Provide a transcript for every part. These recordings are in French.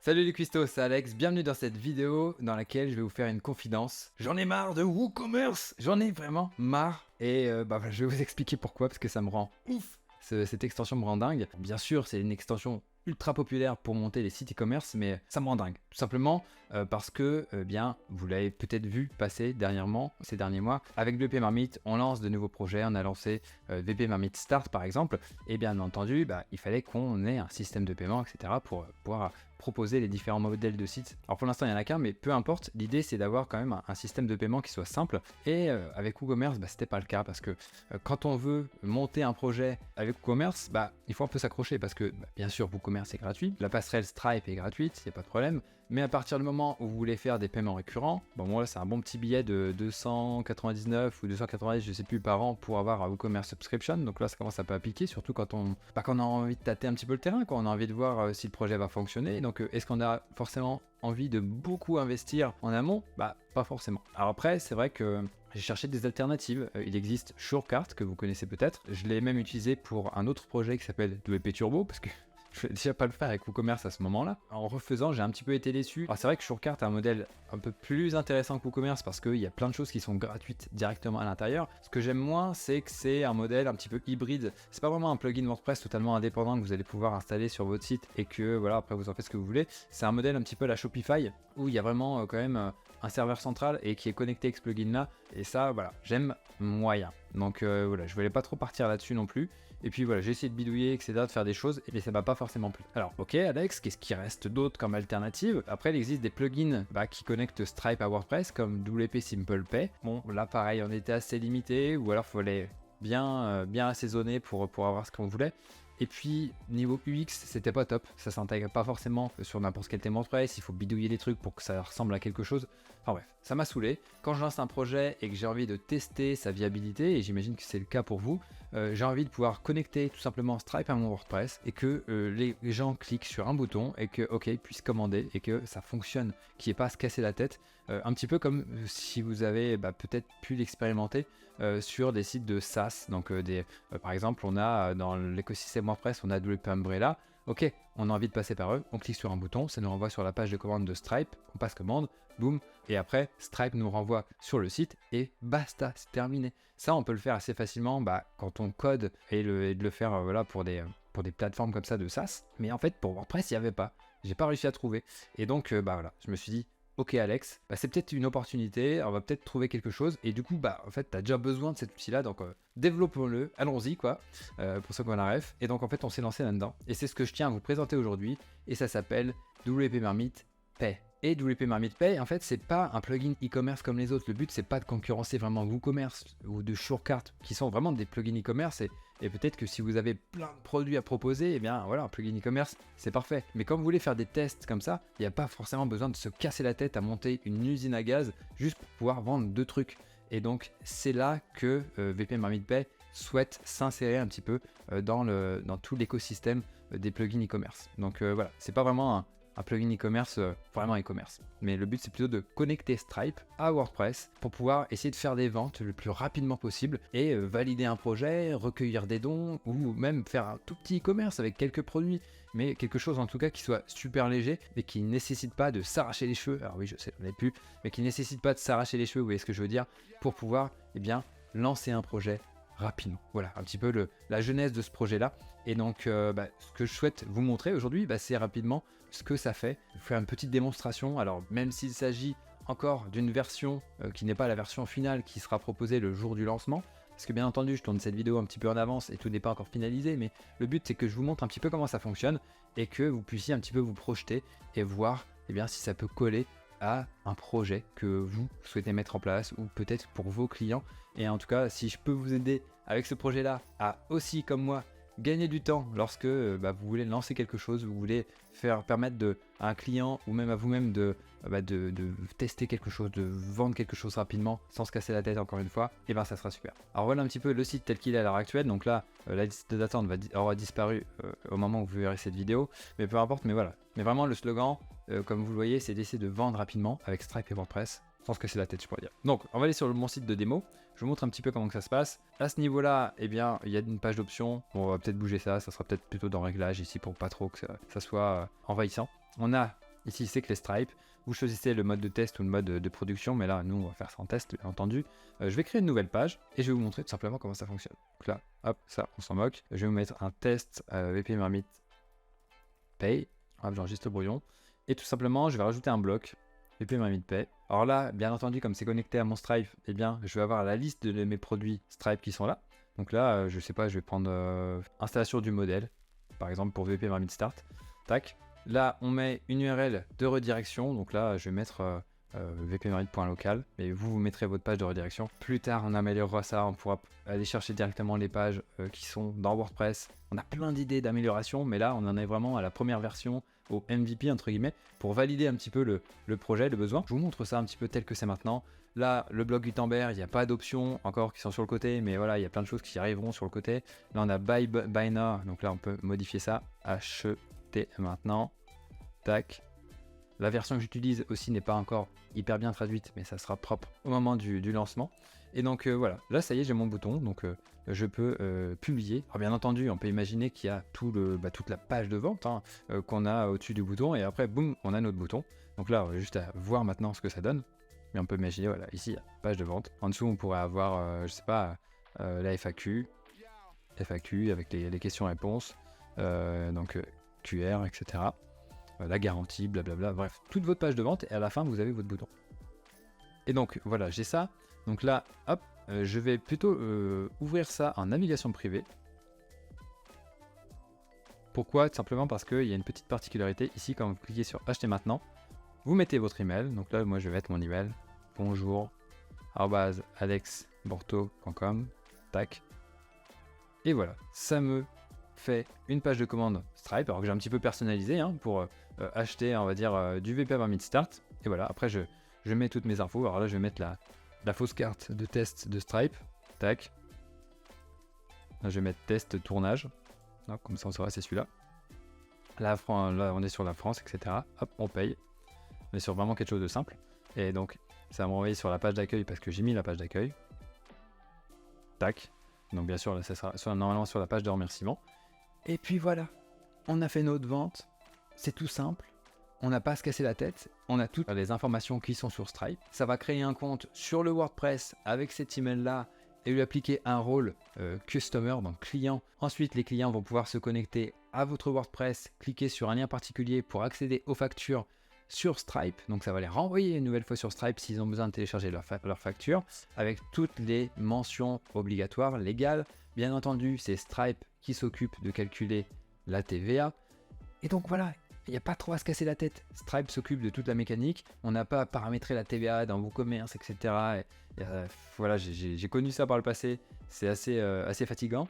Salut les cuistots, c'est Alex, bienvenue dans cette vidéo dans laquelle je vais vous faire une confidence. J'en ai marre de WooCommerce, j'en ai vraiment marre et je vais vous expliquer pourquoi, parce que ça me rend ouf. Cette extension me rend dingue. Bien sûr, c'est une extension ultra populaire pour monter les sites e-commerce, mais ça me rend dingue. Tout simplement parce que, vous l'avez peut-être vu passer dernièrement, ces derniers mois, avec VP Marmite, on lance de nouveaux projets, on a lancé VP Marmite Start par exemple, et bien entendu, il fallait qu'on ait un système de paiement, etc. pour pouvoir proposer les différents modèles de sites. Alors pour l'instant il n'y en a qu'un, mais peu importe, l'idée c'est d'avoir quand même un système de paiement qui soit simple, et avec WooCommerce, c'était pas le cas, parce que quand on veut monter un projet avec WooCommerce, il faut un peu s'accrocher, parce que bien sûr WooCommerce est gratuit, la passerelle Stripe est gratuite, il n'y a pas de problème, mais à partir du moment où vous voulez faire des paiements récurrents, là c'est un bon petit billet de 299 ou 290, je sais plus, par an pour avoir un WooCommerce Subscription, donc là ça commence un peu à piquer, surtout quand on a envie de tâter un petit peu le terrain, on a envie de voir si le projet va fonctionner, donc est-ce qu'on a forcément envie de beaucoup investir en amont? Pas forcément. Alors après, c'est vrai que j'ai cherché des alternatives. Il existe Surecart, que vous connaissez peut-être. Je l'ai même utilisé pour un autre projet qui s'appelle WP Turbo, parce que je ne vais déjà pas le faire avec WooCommerce à ce moment-là. En refaisant, j'ai un petit peu été déçu. Alors c'est vrai que Surecart a un modèle un peu plus intéressant que WooCommerce parce qu'il y a plein de choses qui sont gratuites directement à l'intérieur. Ce que j'aime moins, c'est que c'est un modèle un petit peu hybride. C'est pas vraiment un plugin WordPress totalement indépendant que vous allez pouvoir installer sur votre site et que voilà, après vous en faites ce que vous voulez. C'est un modèle un petit peu à la Shopify où il y a vraiment quand même un serveur central et qui est connecté avec ce plugin là. Et ça, voilà, j'aime moyen. Donc je voulais pas trop partir là-dessus non plus. Et puis voilà, j'ai essayé de bidouiller, etc., de faire des choses, mais ça m'a pas forcément plu. Alors, ok Alex, qu'est-ce qui reste d'autre comme alternative? Après, il existe des plugins qui connectent Stripe à WordPress, comme WP Simple Pay. Bon, là pareil, on était assez limité, ou alors il fallait bien assaisonner pour avoir ce qu'on voulait. Et puis, niveau UX, c'était pas top. Ça s'intègre pas forcément sur n'importe quel thème WordPress. Il faut bidouiller les trucs pour que ça ressemble à quelque chose. Enfin bref, ça m'a saoulé. Quand je lance un projet et que j'ai envie de tester sa viabilité, et j'imagine que c'est le cas pour vous, j'ai envie de pouvoir connecter tout simplement Stripe à mon WordPress et que les gens cliquent sur un bouton et que, ils puissent commander et que ça fonctionne, qu'il n'y ait pas à se casser la tête. Un petit peu comme si vous avez peut-être pu l'expérimenter sur des sites de SaaS. Donc, par exemple, on a dans l'écosystème WordPress, on a WP Umbrella. Ok, on a envie de passer par eux, on clique sur un bouton, ça nous renvoie sur la page de commande de Stripe, on passe commande, boum, et après Stripe nous renvoie sur le site et basta, c'est terminé. Ça, on peut le faire assez facilement quand on code et de le faire pour des plateformes comme ça de SaaS. Mais en fait, pour WordPress, il n'y avait pas. J'ai pas réussi à trouver. Et donc, je me suis dit, ok Alex, c'est peut-être une opportunité, on va peut-être trouver quelque chose, et du coup, en fait, t'as déjà besoin de cet outil-là, donc développons-le, allons-y, pour ceux qui ont la ref, et donc en fait, on s'est lancé là-dedans, et c'est ce que je tiens à vous présenter aujourd'hui, et ça s'appelle WP Marmite Pay. Et WP Marmite Pay, en fait, c'est pas un plugin e-commerce comme les autres. Le but, c'est pas de concurrencer vraiment WooCommerce ou de Surecart, qui sont vraiment des plugins e-commerce. Et peut-être que si vous avez plein de produits à proposer, un plugin e-commerce, c'est parfait. Mais quand vous voulez faire des tests comme ça, il n'y a pas forcément besoin de se casser la tête à monter une usine à gaz juste pour pouvoir vendre deux trucs. Et donc, c'est là que WP Marmite Pay souhaite s'insérer un petit peu dans tout l'écosystème des plugins e-commerce. Donc c'est pas vraiment un plugin e-commerce, vraiment e-commerce. Mais le but, c'est plutôt de connecter Stripe à WordPress pour pouvoir essayer de faire des ventes le plus rapidement possible et valider un projet, recueillir des dons ou même faire un tout petit e-commerce avec quelques produits, mais quelque chose en tout cas qui soit super léger et qui ne nécessite pas de s'arracher les cheveux. Alors oui, je sais, on n'est plus, mais qui ne nécessite pas de s'arracher les cheveux, vous voyez ce que je veux dire, pour pouvoir lancer un projet rapidement. Voilà un petit peu la genèse de ce projet-là. Et donc, ce que je souhaite vous montrer aujourd'hui, c'est rapidement ce que ça fait. Je vais faire une petite démonstration. Alors, même s'il s'agit encore d'une version qui n'est pas la version finale qui sera proposée le jour du lancement, parce que bien entendu, je tourne cette vidéo un petit peu en avance et tout n'est pas encore finalisé, mais le but, c'est que je vous montre un petit peu comment ça fonctionne et que vous puissiez un petit peu vous projeter et voir si ça peut coller à un projet que vous souhaitez mettre en place ou peut-être pour vos clients. Et en tout cas, si je peux vous aider avec ce projet-là à aussi, comme moi, gagner du temps lorsque vous voulez lancer quelque chose, vous voulez permettre à un client ou même à vous-même de tester quelque chose, de vendre quelque chose rapidement sans se casser la tête encore une fois, et ça sera super. Alors voilà un petit peu le site tel qu'il est à l'heure actuelle. Donc là, la liste d'attente aura disparu au moment où vous verrez cette vidéo, mais peu importe, mais voilà. Mais vraiment le slogan, comme vous le voyez, c'est d'essayer de vendre rapidement avec Stripe et WordPress, sans se casser la tête, je pourrais dire. Donc, on va aller sur mon site de démo. Je vous montre un petit peu comment que ça se passe. À ce niveau-là, il y a une page d'options. Bon, on va peut-être bouger ça. Ça sera peut-être plutôt dans Réglages ici pour pas trop que ça soit envahissant. On a Ici, c'est que les stripes. Vous choisissez le mode de test ou le mode de production, mais là, nous, on va faire ça en test, bien entendu. Je vais créer une nouvelle page et je vais vous montrer tout simplement comment ça fonctionne. Donc là, hop, ça, on s'en moque. Je vais vous mettre un test VP Marmite Pay. Hop, j'enregistre le brouillon. Et tout simplement, je vais rajouter un bloc VP Marmite Pay. Alors là, bien entendu, comme c'est connecté à mon Stripe, eh bien, je vais avoir la liste de mes produits Stripe qui sont là. Donc là, je sais pas, je vais prendre installation du modèle, par exemple pour VP Marmite Start. Tac. Là, on met une URL de redirection. Donc là, je vais mettre vpmarmite.local. Et vous mettrez votre page de redirection. Plus tard, on améliorera ça. On pourra aller chercher directement les pages qui sont dans WordPress. On a plein d'idées d'amélioration, mais là, on en est vraiment à la première version, au MVP entre guillemets, pour valider un petit peu le projet, le besoin. Je vous montre ça un petit peu tel que c'est maintenant. Là, le bloc Gutenberg, il n'y a pas d'options encore qui sont sur le côté, mais voilà, il y a plein de choses qui arriveront sur le côté. Là, on a by now, donc là, on peut modifier ça. Acheter maintenant. Tac. La version que j'utilise aussi n'est pas encore hyper bien traduite, mais ça sera propre au moment du lancement. Et donc voilà, là ça y est, j'ai mon bouton, donc je peux publier. Alors bien entendu, on peut imaginer qu'il y a toute la page de vente qu'on a au-dessus du bouton, et après, boum, on a notre bouton. Donc là, on va juste à voir maintenant ce que ça donne. Mais on peut imaginer, voilà, ici, il y a page de vente. En dessous, on pourrait avoir, je sais pas, la FAQ avec les questions-réponses, donc QR, etc. La garantie, blablabla, bref, toute votre page de vente, et à la fin, vous avez votre bouton. Et donc, voilà, j'ai ça. Donc là, hop, je vais plutôt ouvrir ça en navigation privée. Pourquoi? Tout simplement parce qu'il y a une petite particularité. Ici, quand vous cliquez sur Acheter maintenant, vous mettez votre email. Donc là, moi, je vais mettre mon email. bonjour@alexborto.com. Tac. Et voilà, ça me fait une page de commande Stripe, alors que j'ai un petit peu personnalisé pour acheter, on va dire, du VP Marmite Start. Et voilà, après je mets toutes mes infos. Alors là, je vais mettre la fausse carte de test de Stripe. Tac. Là, je vais mettre test tournage. Donc, comme ça, on saura c'est celui-là. Là, on est sur la France, etc. Hop, on paye. On est sur vraiment quelque chose de simple. Et donc, ça va me renvoyer sur la page d'accueil parce que j'ai mis la page d'accueil. Tac. Donc, bien sûr, là, ça sera normalement sur la page de remerciement. Et puis voilà, on a fait notre vente. C'est tout simple. On n'a pas à se casser la tête. On a toutes les informations qui sont sur Stripe. Ça va créer un compte sur le WordPress avec cet email-là et lui appliquer un rôle customer, donc client. Ensuite, les clients vont pouvoir se connecter à votre WordPress, cliquer sur un lien particulier pour accéder aux factures sur Stripe. Donc ça va les renvoyer une nouvelle fois sur Stripe s'ils ont besoin de télécharger leur facture avec toutes les mentions obligatoires légales. Bien entendu, c'est Stripe qui s'occupe de calculer la TVA. Et donc voilà, il n'y a pas trop à se casser la tête. Stripe s'occupe de toute la mécanique. On n'a pas à paramétrer la TVA dans WooCommerce, etc. Voilà, j'ai connu ça par le passé. C'est assez fatigant.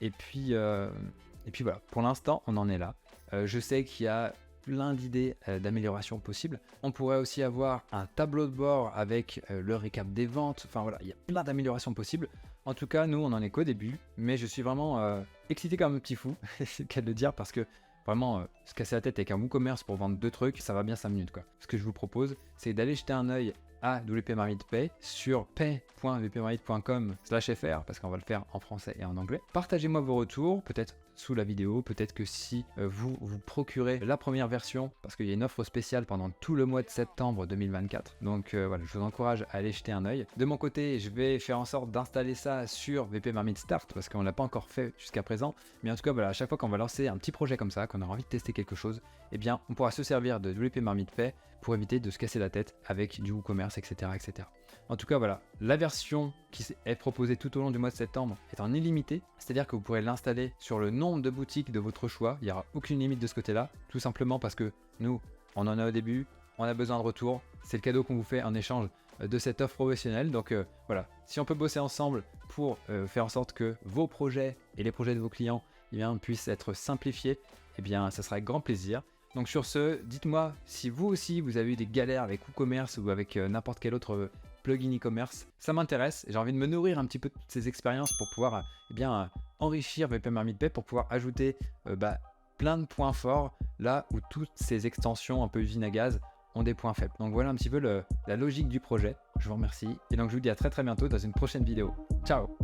Et puis voilà, pour l'instant, on en est là. Je sais qu'il y a plein d'idées d'amélioration possibles. On pourrait aussi avoir un tableau de bord avec le récap des ventes. Enfin voilà, il y a plein d'améliorations possibles. En tout cas, nous, on en est qu'au début. Mais je suis vraiment excité comme un petit fou, c'est le cas de le dire, parce que vraiment, se casser la tête avec un WooCommerce pour vendre 2 trucs, ça va bien 5 minutes quoi. Ce que je vous propose, c'est d'aller jeter un œil à WP Marmite Pay sur pay.vpmarmite.com/fr parce qu'on va le faire en français et en anglais. Partagez-moi vos retours, peut-être sous la vidéo, peut-être que si vous procurez la première version, parce qu'il y a une offre spéciale pendant tout le mois de septembre 2024. Donc voilà, je vous encourage à aller jeter un œil. De mon côté, je vais faire en sorte d'installer ça sur VP Marmite Start parce qu'on ne l'a pas encore fait jusqu'à présent. Mais en tout cas, voilà, à chaque fois qu'on va lancer un petit projet comme ça, qu'on a envie de tester quelque chose, eh bien, on pourra se servir de WP Marmite Pay pour éviter de se casser la tête avec du WooCommerce, etc., etc. En tout cas, voilà, la version qui est proposée tout au long du mois de septembre est en illimité, c'est-à-dire que vous pourrez l'installer sur le nombre de boutiques de votre choix. Il n'y aura aucune limite de ce côté-là, tout simplement parce que nous, on en a au début, on a besoin de retour. C'est le cadeau qu'on vous fait en échange de cette offre professionnelle. Donc voilà, si on peut bosser ensemble pour faire en sorte que vos projets et les projets de vos clients puissent être simplifiés, eh bien, ça sera avec grand plaisir. Donc sur ce, dites-moi si vous aussi vous avez eu des galères avec WooCommerce ou avec n'importe quel autre plugin e-commerce. Ça m'intéresse, j'ai envie de me nourrir un petit peu de toutes ces expériences pour pouvoir enrichir VP Marmite Pay, pour pouvoir ajouter plein de points forts là où toutes ces extensions un peu usine à gaz ont des points faibles. Donc voilà un petit peu la logique du projet. Je vous remercie et donc je vous dis à très bientôt dans une prochaine vidéo. Ciao!